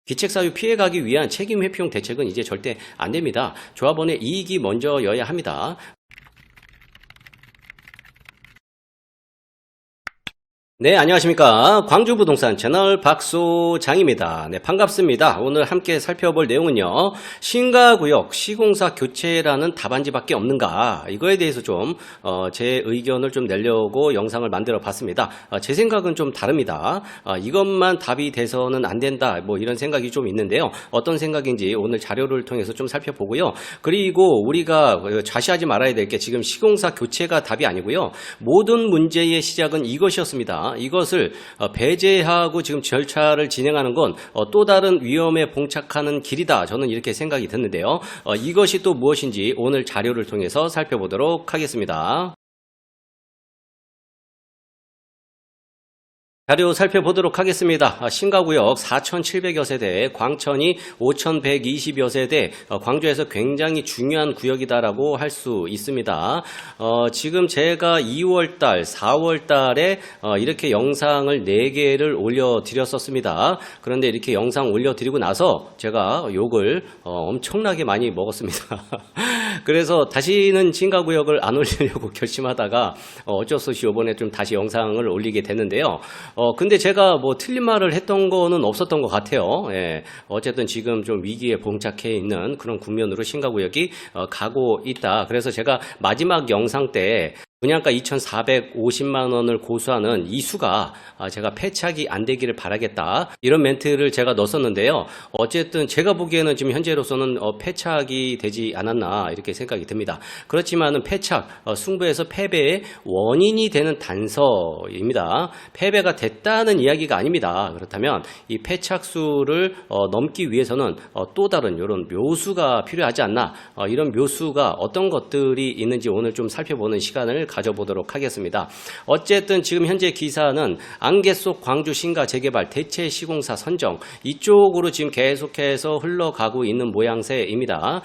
기책사유 피해가기 위한 책임 회피용 대책은 이제 절대 안 됩니다. 조합원의 이익이 먼저여야 합니다. 네, 안녕하십니까. 광주부동산 채널 박소장입니다. 네, 반갑습니다. 오늘 함께 살펴볼 내용은요, 신가구역 시공사 교체라는 답안지밖에 없는가, 이거에 대해서 좀 제 의견을 좀 내려고 영상을 만들어 봤습니다. 제 생각은 좀 다릅니다. 이것만 답이 돼서는 안 된다, 뭐 이런 생각이 좀 있는데요. 어떤 생각인지 오늘 자료를 통해서 좀 살펴보고요. 그리고 우리가 좌시하지 말아야 될 게, 지금 시공사 교체가 답이 아니고요, 모든 문제의 시작은 이것이었습니다. 이것을 배제하고 지금 절차를 진행하는 건 또 다른 위험에 봉착하는 길이다, 저는 이렇게 생각이 드는데요. 이것이 또 무엇인지 오늘 자료를 통해서 살펴보도록 하겠습니다. 자료 살펴보도록 하겠습니다. 신가구역 4,700여 세대, 광천이 5,120여 세대, 광주에서 굉장히 중요한 구역이다라고 할 수 있습니다. 지금 제가 2월달, 4월달에 이렇게 영상을 4개를 올려드렸었습니다. 그런데 이렇게 영상 올려드리고 나서 제가 욕을 엄청나게 많이 먹었습니다. 그래서 다시는 신가구역을 안 올리려고 결심하다가 어쩔 수 없이 이번에 좀 다시 영상을 올리게 됐는데요. 근데 제가 뭐 틀린 말을 했던 거는 없었던 것 같아요. 예. 어쨌든 지금 좀 위기에 봉착해 있는 그런 국면으로 신가구역이 가고 있다. 그래서 제가 마지막 영상 때 분양가 2,450만 원을 고수하는 이 수가 제가 패착이 안 되기를 바라겠다, 이런 멘트를 제가 넣었었는데요. 어쨌든 제가 보기에는 지금 현재로서는 패착이 되지 않았나, 이렇게 생각이 듭니다. 그렇지만은 패착, 승부에서 패배의 원인이 되는 단서입니다. 패배가 됐다는 이야기가 아닙니다. 그렇다면 이 패착수를 넘기 위해서는 또 다른 이런 묘수가 필요하지 않나, 이런 묘수가 어떤 것들이 있는지 오늘 좀 살펴보는 시간을 가져보도록 하겠습니다. 어쨌든 지금 현재 기사는 안개 속 광주 신가 재개발 대체 시공사 선정, 이쪽으로 지금 계속해서 흘러가고 있는 모양새입니다.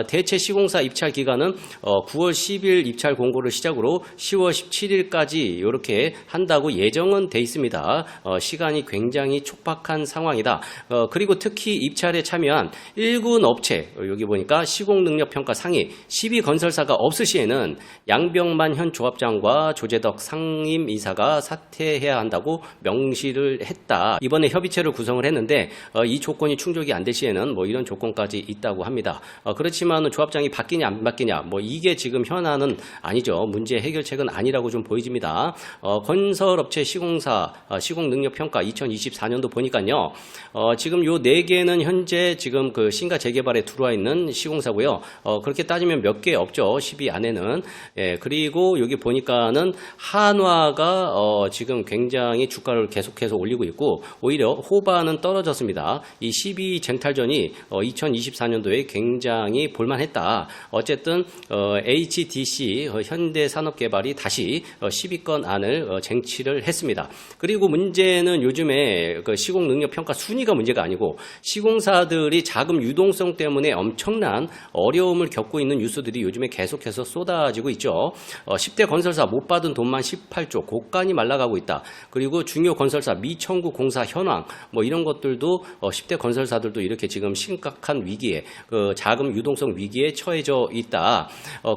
대체 시공사 입찰 기간은 9월 10일 입찰 공고를 시작으로 10월 17일까지 이렇게 한다고 예정은 돼 있습니다. 시간이 굉장히 촉박한 상황이다. 그리고 특히 입찰에 참여한 1군 업체, 여기 보니까 시공능력평가 상위 12건설사가 없을 시에는 양병만 현 조합장과 조재덕 상임이사가 사퇴해야 한다고 명시를 했다. 이번에 협의체를 구성을 했는데 이 조건이 충족이 안 될 시에는 뭐 이런 조건까지 있다고 합니다. 그렇지만 조합장이 바뀌냐 안 바뀌냐, 뭐 이게 지금 현안은 아니죠. 문제 해결책은 아니라고 좀 보여집니다. 건설업체 시공사 시공능력평가 2024년도 보니까요, 지금 요 4개는 현재 지금 그 신가 재개발에 들어와 있는 시공사고요. 그렇게 따지면 몇 개 없죠. 10위 안에는. 예, 그리고 여기 보니까는 한화가 지금 굉장히 주가를 계속해서 올리고 있고, 오히려 호바는 떨어졌습니다. 이 12 쟁탈전이 2024년도에 굉장히 볼만했다. 어쨌든 HDC 현대산업개발이 다시 10위권 안을 쟁취를 했습니다. 그리고 문제는 요즘에 그 시공능력평가 순위가 문제가 아니고, 시공사들이 자금 유동성 때문에 엄청난 어려움을 겪고 있는 뉴스들이 요즘에 계속해서 쏟아지고 있죠. 10대 건설사 못 받은 돈만 18조, 곳간이 말라가고 있다. 그리고 중요 건설사 미청구 공사 현황, 뭐 이런 것들도 10대 건설사들도 이렇게 지금 심각한 위기에, 그 자금 유동성 위기에 처해져 있다.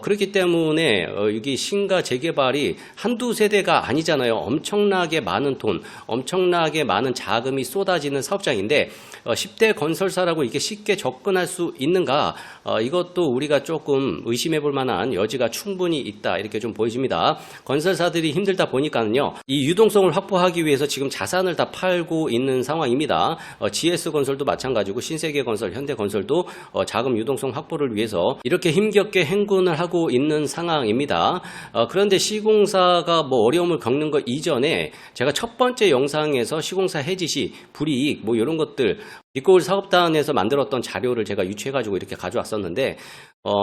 그렇기 때문에 여기 신가 재개발이 한두 세대가 아니잖아요. 엄청나게 많은 돈, 엄청나게 많은 자금이 쏟아지는 사업장인데 10대 건설사라고 이게 쉽게 접근할 수 있는가? 이것도 우리가 조금 의심해 볼 만한 여지가 충분히 있다, 이렇게 좀 보여집니다. 건설사들이 힘들다 보니까는요, 이 유동성을 확보하기 위해서 지금 자산을 다 팔고 있는 상황입니다. GS건설도 마찬가지고 신세계건설, 현대건설도 자금 유동성 확보를 위해서 이렇게 힘겹게 행군을 하고 있는 상황입니다. 그런데 시공사가 뭐 어려움을 겪는 것 이전에 제가 첫 번째 영상에서 시공사 해지 시 불이익 뭐 이런 것들, 빛고울 사업단에서 만들었던 자료를 제가 유추해가지고 이렇게 가져왔었는데,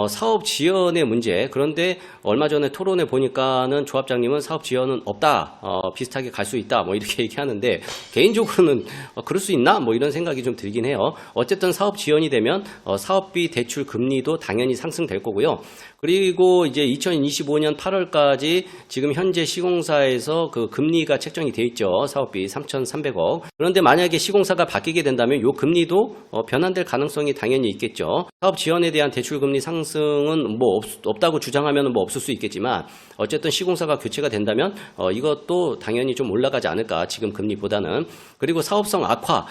사업 지연의 문제, 그런데 얼마 전에 토론에 보니까는 조합장님은 사업 지연은 없다, 비슷하게 갈 수 있다, 뭐 이렇게 얘기하는데, 개인적으로는 그럴 수 있나? 뭐 이런 생각이 좀 들긴 해요. 어쨌든 사업 지연이 되면 사업비 대출 금리도 당연히 상승될 거고요. 그리고 이제 2025년 8월까지 지금 현재 시공사에서 그 금리가 책정이 되어 있죠. 사업비 3,300억. 그런데 만약에 시공사가 바뀌게 된다면 요 금리도 변환될 가능성이 당연히 있겠죠. 사업 지원에 대한 대출 금리 상승은 뭐 없다고 주장하면 뭐 없을 수 있겠지만 어쨌든 시공사가 교체가 된다면 이것도 당연히 좀 올라가지 않을까, 지금 금리보다는. 그리고 사업성 악화,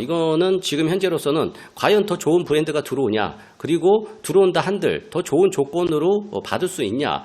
이거는 지금 현재로서는 과연 더 좋은 브랜드가 들어오냐, 그리고 들어온다 한들 더 좋은 조건으로 받을 수 있냐,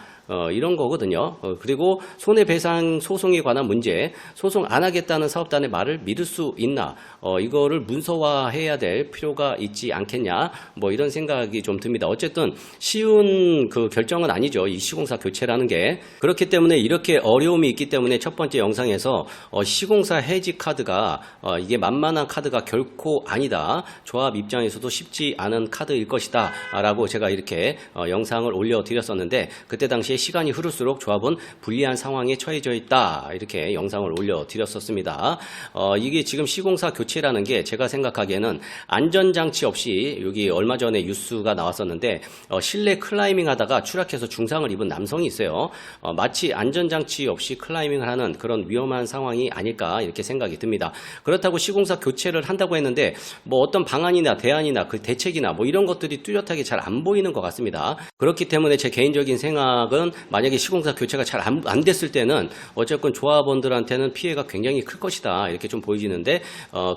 이런 거거든요. 그리고 손해배상 소송에 관한 문제, 소송 안 하겠다는 사업단의 말을 믿을 수 있나, 이거를 문서화해야 될 필요가 있지 않겠냐, 뭐 이런 생각이 좀 듭니다. 어쨌든 쉬운 그 결정은 아니죠, 이 시공사 교체라는 게. 그렇기 때문에 이렇게 어려움이 있기 때문에 첫 번째 영상에서 시공사 해지 카드가 이게 만만한 카드가 결코 아니다, 조합 입장에서도 쉽지 않은 카드일 것이다 라고 제가 이렇게 영상을 올려드렸었는데, 그때 당시에 시간이 흐를수록 조합은 불리한 상황에 처해져 있다, 이렇게 영상을 올려드렸었습니다. 이게 지금 시공사 교체라는 게 제가 생각하기에는 안전장치 없이, 여기 얼마 전에 뉴스가 나왔었는데 실내 클라이밍 하다가 추락해서 중상을 입은 남성이 있어요. 마치 안전장치 없이 클라이밍을 하는 그런 위험한 상황이 아닐까, 이렇게 생각이 듭니다. 그렇다고 시공사 교체를 한다고 했는데 뭐 어떤 방안이나 대안이나 그 대책이나 뭐 이런 것들이 뚜렷하게 잘 안 보이는 것 같습니다. 그렇기 때문에 제 개인적인 생각은 만약에 시공사 교체가 잘 안 됐을 때는 어쨌건 조합원들한테는 피해가 굉장히 클 것이다, 이렇게 좀 보여지는데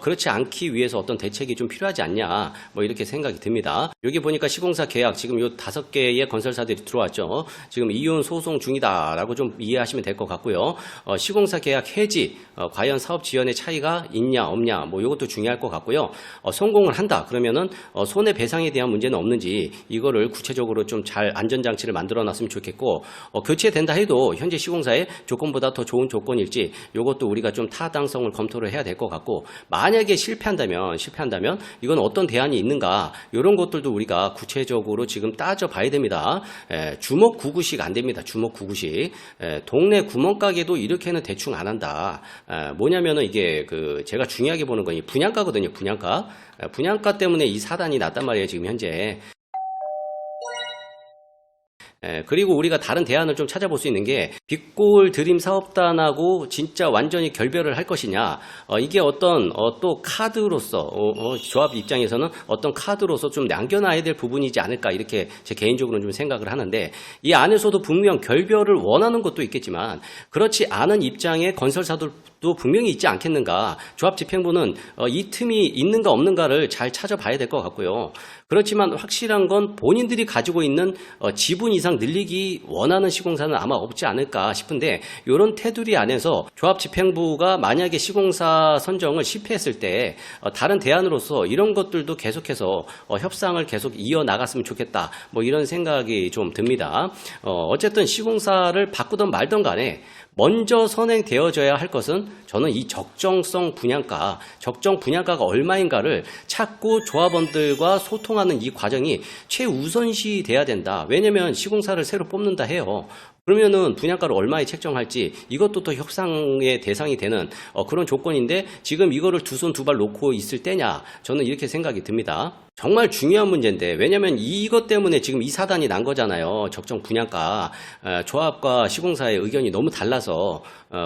그렇지 않기 위해서 어떤 대책이 좀 필요하지 않냐, 뭐 이렇게 생각이 듭니다. 여기 보니까 시공사 계약 지금 요 5개의 건설사들이 들어왔죠. 지금 이혼 소송 중이다라고 좀 이해하시면 될 것 같고요. 시공사 계약 해지, 과연 사업 지연의 차이가 있냐 없냐, 뭐 이것도 중요할 것 같고요. 성공을 한다 그러면은 손해배상에 대한 문제는 없는지, 이거를 구체적으로 좀 잘 안전장치를 만들어 놨으면 좋겠고, 교체된다 해도 현재 시공사의 조건보다 더 좋은 조건일지, 이것도 우리가 좀 타당성을 검토를 해야 될 것 같고, 만약에 실패한다면 이건 어떤 대안이 있는가, 이런 것들도 우리가 구체적으로 지금 따져봐야 됩니다. 주먹구구식 안 됩니다. 주먹구구식. 동네 구멍가게도 이렇게는 대충 안 한다. 뭐냐면은 이게 제가 중요하게 보는 건 이 분양가거든요. 분양가 때문에 이 사단이 났단 말이에요, 지금 현재. 그리고 우리가 다른 대안을 좀 찾아볼 수 있는 게, 빅골 드림 사업단하고 진짜 완전히 결별을 할 것이냐, 이게 어떤 또 카드로서 조합 입장에서는 어떤 카드로서 좀 남겨놔야 될 부분이지 않을까, 이렇게 제 개인적으로는 좀 생각을 하는데, 이 안에서도 분명 결별을 원하는 것도 있겠지만 그렇지 않은 입장의 건설사들도 분명히 있지 않겠는가. 조합 집행부는 이 틈이 있는가 없는가를 잘 찾아봐야 될 것 같고요. 그렇지만 확실한 건 본인들이 가지고 있는 지분 이상 늘리기 원하는 시공사는 아마 없지 않을까 싶은데, 이런 테두리 안에서 조합 집행부가 만약에 시공사 선정을 실패했을 때 다른 대안으로서 이런 것들도 계속해서 협상을 계속 이어나갔으면 좋겠다, 뭐 이런 생각이 좀 듭니다. 어쨌든 시공사를 바꾸던 말던 간에 먼저 선행되어져야 할 것은, 저는 이 적정 분양가가 얼마인가를 찾고 조합원들과 소통하는 이 과정이 최우선시 돼야 된다. 왜냐면 시공사를 새로 뽑는다 해요. 그러면은 분양가를 얼마에 책정할지, 이것도 더 협상의 대상이 되는 그런 조건인데, 지금 이거를 두 손 두 발 놓고 있을 때냐, 저는 이렇게 생각이 듭니다. 정말 중요한 문제인데, 왜냐면 이것 때문에 지금 이 사단이 난 거잖아요. 적정 분양가. 조합과 시공사의 의견이 너무 달라서.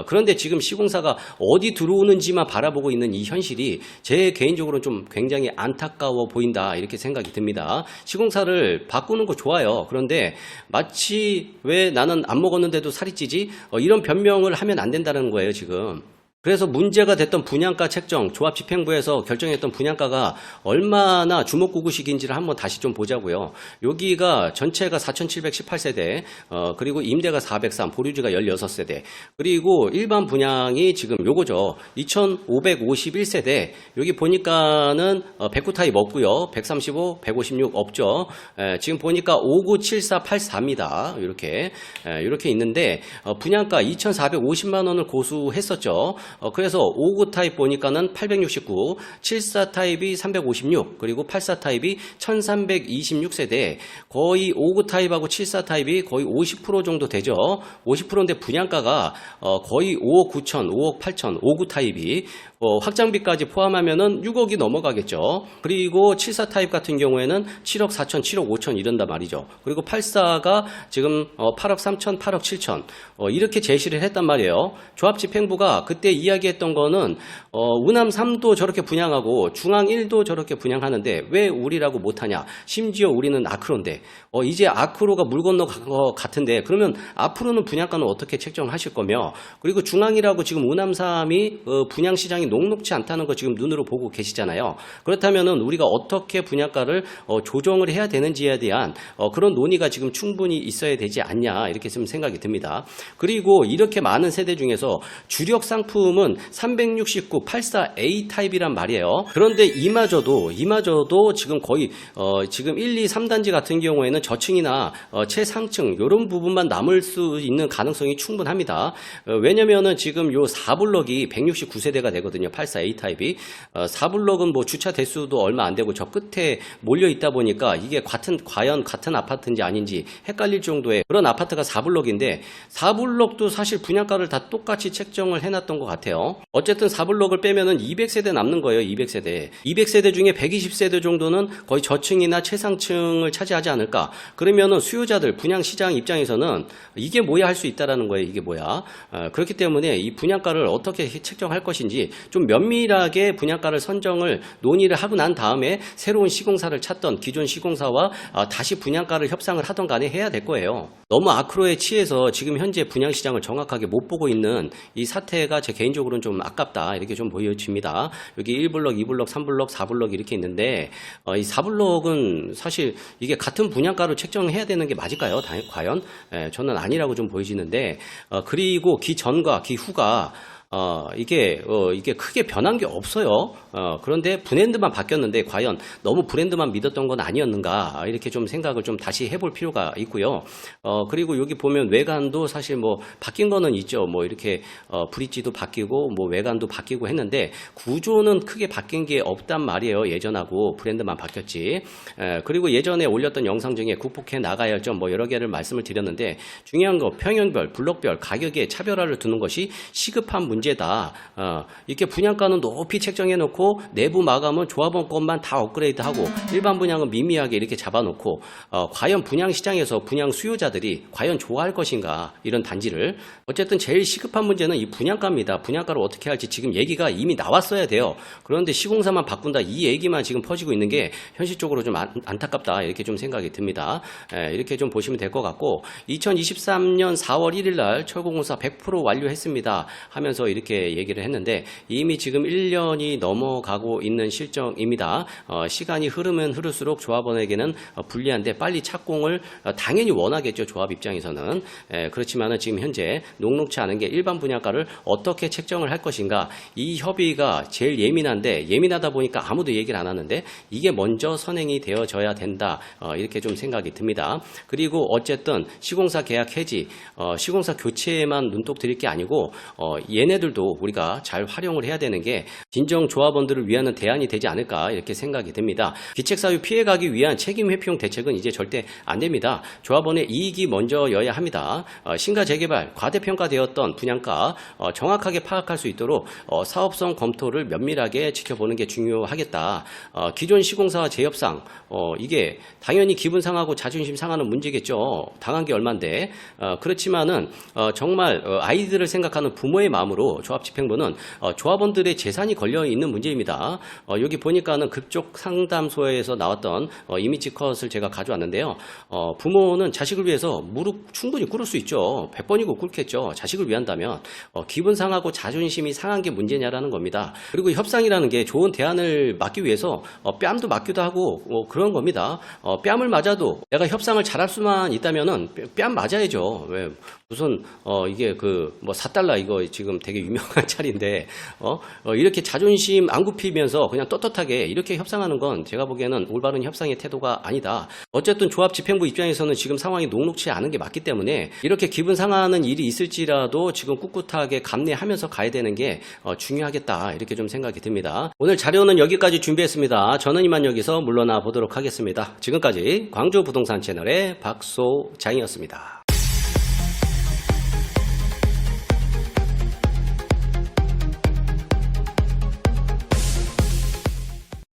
그런데 지금 시공사가 어디 들어오는지만 바라보고 있는 이 현실이 제 개인적으로 좀 굉장히 안타까워 보인다, 이렇게 생각이 듭니다. 시공사를 바꾸는 거 좋아요. 그런데 마치 왜 나는 안 먹었는데도 살이 찌지? 이런 변명을 하면 안 된다는 거예요, 지금. 그래서 문제가 됐던 분양가 책정, 조합 집행부에서 결정했던 분양가가 얼마나 주먹구구식인지를 한번 다시 좀 보자고요. 여기가 전체가 4,718세대, 그리고 임대가 403, 보류지가 16세대, 그리고 일반 분양이 지금 요거죠. 2,551세대. 여기 보니까는 109 타입 없고요. 135, 156 없죠. 지금 보니까 597484입니다. 이렇게 있는데, 분양가 2,450만 원을 고수했었죠. 그래서 59 타입 보니까는 869, 74 타입이 356, 그리고 84 타입이 1326세대, 거의 59 타입하고 74 타입이 거의 50% 정도 되죠. 50%인데 분양가가 거의 5억 9천, 5억 8천, 59 타입이 확장비까지 포함하면은 6억이 넘어가겠죠. 그리고 74 타입 같은 경우에는 7억 4천, 7억 5천 이런단 말이죠. 그리고 84가 지금 8억 3천, 8억 7천 이렇게 제시를 했단 말이에요. 조합집행부가 그때 이야기했던 거는 우남 3도 저렇게 분양하고 중앙 1도 저렇게 분양하는데 왜 우리라고 못하냐. 심지어 우리는 아크로인데 이제 아크로가 물 건너간 것 같은데 그러면 앞으로는 분양가는 어떻게 책정하실 거며, 그리고 중앙이라고 지금 우남 3이 분양시장이 녹록지 않다는 거 지금 눈으로 보고 계시잖아요. 그렇다면은 우리가 어떻게 분양가를 조정을 해야 되는지에 대한 그런 논의가 지금 충분히 있어야 되지 않냐 이렇게 좀 생각이 듭니다. 그리고 이렇게 많은 세대 중에서 주력 상품은 369 84A 타입이란 말이에요. 그런데 이마저도 지금 거의 지금 1, 2, 3단지 같은 경우에는 저층이나 최상층 이런 부분만 남을 수 있는 가능성이 충분합니다. 왜냐면은 지금 요 4블럭이 169세대가 되거든요. 84A 타입이 4블럭은 뭐 주차 대수도 얼마 안 되고 저 끝에 몰려 있다 보니까 이게 과연 같은 아파트인지 아닌지 헷갈릴 정도의 그런 아파트가 4블럭인데 4블럭도 사실 분양가를 다 똑같이 책정을 해놨던 것 같아요. 어쨌든 4블럭을 빼면은 200세대 남는 거예요. 200세대. 200세대 중에 120세대 정도는 거의 저층이나 최상층을 차지하지 않을까. 그러면은 수요자들 분양시장 입장에서는 이게 뭐야 할 수 있다라는 거예요. 이게 뭐야. 그렇기 때문에 이 분양가를 어떻게 책정할 것인지 좀 면밀하게 분양가를 선정을 논의를 하고 난 다음에 새로운 시공사를 찾던 기존 시공사와 다시 분양가를 협상을 하던 간에 해야 될 거예요. 너무 아크로에 취해서 지금 현재 분양시장을 정확하게 못 보고 있는 이 사태가 제 개인적으로는 좀 아깝다 이렇게 좀 보여집니다. 여기 1블럭, 2블럭, 3블럭, 4블럭 이렇게 있는데 이 4블럭은 사실 이게 같은 분양가로 책정해야 되는 게 맞을까요? 과연? 저는 아니라고 좀 보여지는데 그리고 기 전과 기 후가 이게 크게 변한 게 없어요. 그런데 브랜드만 바뀌었는데 과연 너무 브랜드만 믿었던 건 아니었는가 이렇게 좀 생각을 좀 다시 해볼 필요가 있고요. 그리고 여기 보면 외관도 사실 뭐 바뀐 거는 있죠. 뭐 이렇게 브릿지도 바뀌고 뭐 외관도 바뀌고 했는데 구조는 크게 바뀐 게 없단 말이에요. 예전하고 브랜드만 바뀌었지. 그리고 예전에 올렸던 영상 중에 극복해 나가야 할 점 뭐 여러 개를 말씀을 드렸는데 중요한 거 평형별, 블록별 가격에 차별화를 두는 것이 시급한 문제다. 이렇게 분양가는 높이 책정해 놓고 내부 마감은 조합원 것만 다 업그레이드하고 일반 분양은 미미하게 이렇게 잡아놓고 과연 분양 시장에서 분양 수요자들이 과연 좋아할 것인가 이런 단지를. 어쨌든 제일 시급한 문제는 이 분양가입니다. 분양가를 어떻게 할지 지금 얘기가 이미 나왔어야 돼요. 그런데 시공사만 바꾼다 이 얘기만 지금 퍼지고 있는 게 현실적으로 좀 안타깝다 이렇게 좀 생각이 듭니다. 이렇게 좀 보시면 될 것 같고 2023년 4월 1일 날 철공공사 100% 완료했습니다 하면서 이렇게 얘기를 했는데 이미 지금 1년이 넘어가고 있는 실정입니다. 시간이 흐르면 흐를수록 조합원에게는 불리한데 빨리 착공을 당연히 원하겠죠. 조합 입장에서는. 그렇지만은 지금 현재 녹록치 않은 게 일반 분양가를 어떻게 책정을 할 것인가 이 협의가 제일 예민하다 보니까 아무도 얘기를 안 하는데 이게 먼저 선행이 되어져야 된다 이렇게 좀 생각이 듭니다. 그리고 어쨌든 시공사 계약 해지 시공사 교체에만 눈독 들일 게 아니고 얘네들도 우리가 잘 활용을 해야 되는 게 진정 조합원들을 위한 대안이 되지 않을까 이렇게 생각이 됩니다. 기책사유 피해가기 위한 책임 회피용 대책은 이제 절대 안 됩니다. 조합원의 이익이 먼저여야 합니다. 신가 재개발 과대평가되었던 분양가 정확하게 파악할 수 있도록 사업성 검토를 면밀하게 지켜보는 게 중요하겠다. 기존 시공사와 재협상 이게 당연히 기분 상하고 자존심 상하는 문제겠죠. 당한 게 얼만데 그렇지만은 정말 아이들을 생각하는 부모의 마음으로 조합집행부는 조합원들의 재산이 걸려 있는 문제입니다. 여기 보니까는 그쪽 상담소에서 나왔던 이미지 컷을 제가 가져왔는데요. 부모는 자식을 위해서 무릎 충분히 꿇을 수 있죠. 100번이고 꿇겠죠. 자식을 위한다면 기분 상하고 자존심이 상한 게 문제냐라는 겁니다. 그리고 협상이라는 게 좋은 대안을 막기 위해서 뺨도 맞기도 하고 그런 겁니다. 뺨을 맞아도 내가 협상을 잘할 수만 있다면은 뺨 맞아야죠. 왜 무슨 이게 뭐 4달러 이거 지금 되게 유명한 차리인데 이렇게 자존심 안 굽히면서 그냥 떳떳하게 이렇게 협상하는 건 제가 보기에는 올바른 협상의 태도가 아니다. 어쨌든 조합 집행부 입장에서는 지금 상황이 녹록치 않은 게 맞기 때문에 이렇게 기분 상하는 일이 있을지라도 지금 꿋꿋하게 감내하면서 가야 되는 게 중요하겠다 이렇게 좀 생각이 듭니다. 오늘 자료는 여기까지 준비했습니다. 저는 이만 여기서 물러나 보도록 하겠습니다. 지금까지 광주 부동산 채널의 박소장이었습니다.